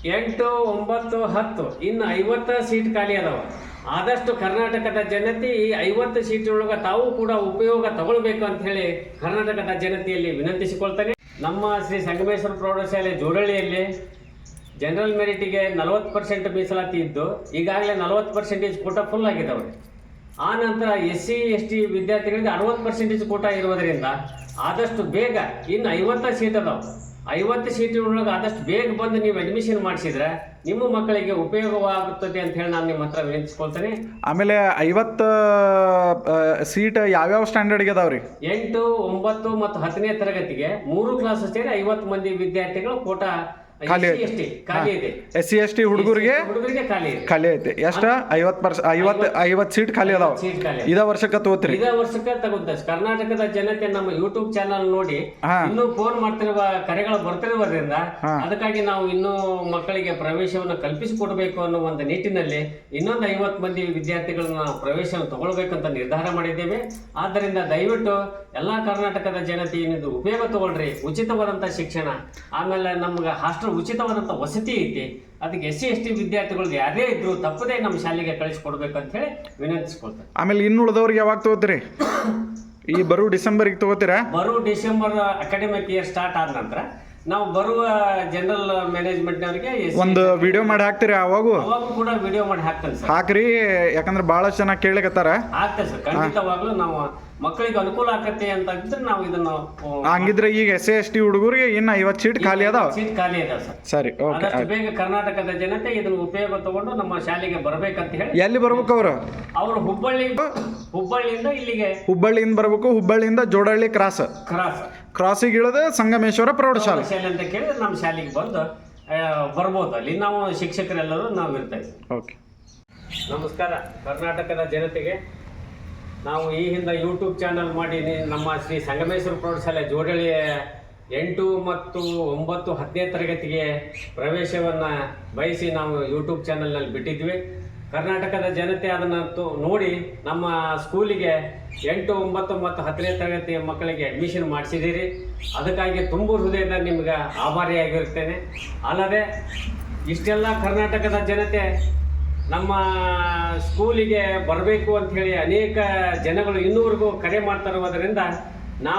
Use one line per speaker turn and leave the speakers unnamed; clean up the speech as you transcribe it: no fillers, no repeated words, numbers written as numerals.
8, 9, 10 ಇನ್ನು 50 ಸೀಟ್ ಖಾಲಿ ಅದಾವ. ಆದಷ್ಟು ಕರ್ನಾಟಕದ ಜನತೆ ಈ 50 ಸೀಟ್ ಒಳಗೆ ತಾವು ಕೂಡ ಉಪಯೋಗ ತಗೊಳ್ಬೇಕು ಅಂತ ಹೇಳಿ ಕರ್ನಾಟಕದ ಜನತೆಯಲ್ಲಿ ವಿನಂತಿಸಿಕೊಳ್ತಾನೆ. ನಮ್ಮ ಶ್ರೀ ಸಂಗಮೇಶ್ವರ ಪ್ರೌಢಶಾಲೆ ಜೋಡಳ್ಳಿಯಲ್ಲಿ ಜನರಲ್ ಮೆರಿಟಿಗೆ 40% ಮೀಸಲಾತಿ ಇದ್ದು ಈಗಾಗಲೇ 40% ಕೋಟಾ ಫುಲ್ ಆಗಿದ್ದಾವೆ. ಆ ನಂತರ SC ST ವಿದ್ಯಾರ್ಥಿಗಳಿಗೆ 60% ಕೋಟಾ ಇರುವುದರಿಂದ ಆದಷ್ಟು ಬೇಗ ಇನ್ನು 50 ಸೀಟ್ ಅದಾವೆ. 50 ಸೀಟಿನೊಳಗೆ ಆದಷ್ಟು ಬೇಗ ಬಂದು ನೀವು ಅಡ್ಮಿಷನ್ ಮಾಡಿಸಿದ್ರೆ ನಿಮ್ಮ ಮಕ್ಕಳಿಗೆ ಉಪಯೋಗವಾಗುತ್ತದೆ ಅಂತ ಹೇಳಿ ನಾನು ನಿಮ್ಮ ಹತ್ರ ವಿನಂತಿಸ್ಕೊಳ್ತೇನೆ.
ಆಮೇಲೆ 50 ಸೀಟ್ ಯಾವ್ಯಾವ ಸ್ಟ್ಯಾಂಡರ್ಡ್ಗೆ ಅದಾವ್ರಿ?
8, 9 ಮತ್ತು 10ನೇ ತರಗತಿಗೆ 3 ಕ್ಲಾಸ್ ಸೇರಿ 50 ಮಂದಿ ವಿದ್ಯಾರ್ಥಿಗಳು ಕೋಟಾ ಖಾಲಿ ಇದೆ.
SC ST ಹುಡುಗರಿಗೆ ಖಾಲಿ ಐತೆ. ಎಷ್ಟ 50 ಸೀಟ್ ಖಾಲಿ ಅದಾವ. ಇದ ವರ್ಷಕ್ಕೆ ತಗೋತೀರಿ?
ಇದ ವರ್ಷಕ್ಕೆ ತಗೋತ. ಕರ್ನಾಟಕದ ಜನತೆ ನಮ್ಮ ಯೂಟ್ಯೂಬ್ ಚಾನಲ್ ನೋಡಿ ಇನ್ನೂ ಫೋನ್ ಮಾಡ್ತಿರುವ ಕರೆಗಳು ಬರ್ತಿರೋದ್ರಿಂದ ಅದಕ್ಕಾಗಿ ನಾವು ಇನ್ನೂ ಮಕ್ಕಳಿಗೆ ಪ್ರವೇಶವನ್ನು ಕಲ್ಪಿಸಿಕೊಡ್ಬೇಕು ಅನ್ನೋ ಒಂದು ನಿಟ್ಟಿನಲ್ಲಿ ಇನ್ನೊಂದು 50 ಮಂದಿ ವಿದ್ಯಾರ್ಥಿಗಳನ್ನ ನಾವು ಪ್ರವೇಶವನ್ನು ತಗೊಳ್ಬೇಕಂತ ನಿರ್ಧಾರ ಮಾಡಿದ್ದೇವೆ. ಆದ್ದರಿಂದ ದಯವಿಟ್ಟು ಎಲ್ಲಾ ಕರ್ನಾಟಕದ ಜನತೆ ಏನಿದು ಉಪಯೋಗ ತಗೊಳ್ರಿ. ಉಚಿತವಾದಂತ ಶಿಕ್ಷಣ, ಆಮೇಲೆ ನಮ್ಗೆ ಹಾಸ್ಟೆಲ್ ಉಚಿತವಾದಂಥ ವಸತಿ ಐತಿ. ಅದಕ್ಕೆ SC ST ವಿದ್ಯಾರ್ಥಿಗಳಿಗೆ ಯಾರೇ ಇದ್ರು ತಪ್ಪದೇ ನಮ್ಮ ಶಾಲೆಗೆ ಕಳಿಸ್ಕೊಡ್ಬೇಕು ಅಂತ ಹೇಳಿ ವಿನಂತಿಸ್ಕೊಳ್ತಾರೆ.
ಆಮೇಲೆ ಇನ್ನು ಉಳಿದವ್ರಿಗೆ ಯಾವಾಗ ತಗೋತೀರಿ? ಈ ಬರೋ ಡಿಸೆಂಬರ್ಗೆ ತಗೋತೀರಾ?
ಬರೋ ಡಿಸೆಂಬರ್ ಅಕಾಡೆಮಿಕ್ ಇಯರ್ ಸ್ಟಾರ್ಟ್ ಆದ ನಂತರ ನಾವು ಬರುವ ಜನರಲ್ ಮ್ಯಾನೇಜ್ಮೆಂಟ್ನವರಿಗೆ
ಒಂದು ವಿಡಿಯೋ ಮಾಡಿ ಹಾಕ್ತೀರಿ? ಅವಾಗೂ
ಕೂಡ ವಿಡಿಯೋ ಮಾಡಿ ಹಾಕ್ತೇನೆ ಸರ್.
ಹಾಕ್ರಿ, ಯಾಕಂದ್ರೆ ಬಹಳ ಚೆನ್ನಾಗಿ ಕೇಳಕತ್ತಾರ.
ಆಗ್ತದೆ ಸರ್, ಖಂಡಿತವಾಗ್ಲೂ ನಾವು ಮಕ್ಕಳಿಗೆ ಅನುಕೂಲ ಆಗತ್ತೆ ಅಂತ ಇದ್ರೆ ನಾವು ಇದನ್ನು
ಹಂಗಿದ್ರೆ ಈಗ SC ST ಹುಡುಗರಿಗೆ ಇನ್ನು 50 ಸೀಟ್ ಖಾಲಿ ಅದಾವ.
ಸೀಟ್ ಖಾಲಿ ಅದಾವ ಸರ್.
ಸರಿ, ಓಕೆ.
ಆದಷ್ಟು ಬೇಗ ಕರ್ನಾಟಕದ ಜನತೆ ಇದನ್ನು ಉಪಯೋಗ ತಗೊಂಡು ನಮ್ಮ ಶಾಲೆಗೆ ಬರ್ಬೇಕಂತ ಹೇಳಿ.
ಎಲ್ಲಿ ಬರ್ಬೇಕು ಅವರು?
ಅವರು ಹುಬ್ಬಳ್ಳಿಯಿಂದ ಇಲ್ಲಿಗೆ,
ಹುಬ್ಬಳ್ಳಿಯಿಂದ ಬರ್ಬೇಕು. ಹುಬ್ಬಳ್ಳಿಯಿಂದ ಜೋಡಳ್ಳಿ ಕ್ರಾಸಿಗೆ ಇಳಿದು ಸಂಗಮೇಶ್ವರ ಪ್ರೌಢಶಾಲೆ
ಅಂತ ಕೇಳಿದ್ರೆ ನಮ್ಮ ಶಾಲೆಗೆ ಬಂದು ಬರ್ಬೋದು. ಅಲ್ಲಿ ನಾವು ಶಿಕ್ಷಕರೆಲ್ಲರೂ ನಾವು ಇರ್ತೇವೆ.
ಓಕೆ.
ನಮಸ್ಕಾರ ಕರ್ನಾಟಕದ ಜನತೆಗೆ. ನಾವು ಈ ಹಿಂದೆ ಯೂಟ್ಯೂಬ್ ಚಾನಲ್ ಮಾಡಿ ನಮ್ಮ ಶ್ರೀ ಸಂಗಮೇಶ್ವರ ಪ್ರೌಢಶಾಲೆ ಜೋಡಳ್ಳಿಯ 8 ಮತ್ತು 9, 10ನೇ ತರಗತಿಗೆ ಪ್ರವೇಶವನ್ನು ಬಯಸಿ ನಾವು ಯೂಟ್ಯೂಬ್ ಚಾನಲ್ನಲ್ಲಿ ಬಿಟ್ಟಿದ್ವಿ. ಕರ್ನಾಟಕದ ಜನತೆ ಅದನ್ನು ನೋಡಿ ನಮ್ಮ ಸ್ಕೂಲಿಗೆ 8, 9 ಮತ್ತು 10ನೇ ತರಗತಿಯ ಮಕ್ಕಳಿಗೆ ಅಡ್ಮಿಷನ್ ಮಾಡಿಸಿದ್ದೀರಿ. ಅದಕ್ಕಾಗಿ ತುಂಬ ಹೃದಯದ ನಿಮ್ಗೆ ಆಭಾರಿಯಾಗಿರ್ತೇನೆ. ಅಲ್ಲದೆ ಇಷ್ಟೆಲ್ಲ ಕರ್ನಾಟಕದ ಜನತೆ ನಮ್ಮ ಸ್ಕೂಲಿಗೆ ಬರಬೇಕು ಅಂತ ಹೇಳಿ ಅನೇಕ ಜನಗಳು ಇನ್ನೂವರೆಗೂ ಕರೆ ಮಾಡ್ತಾ ಇರೋದರಿಂದ ನಾವು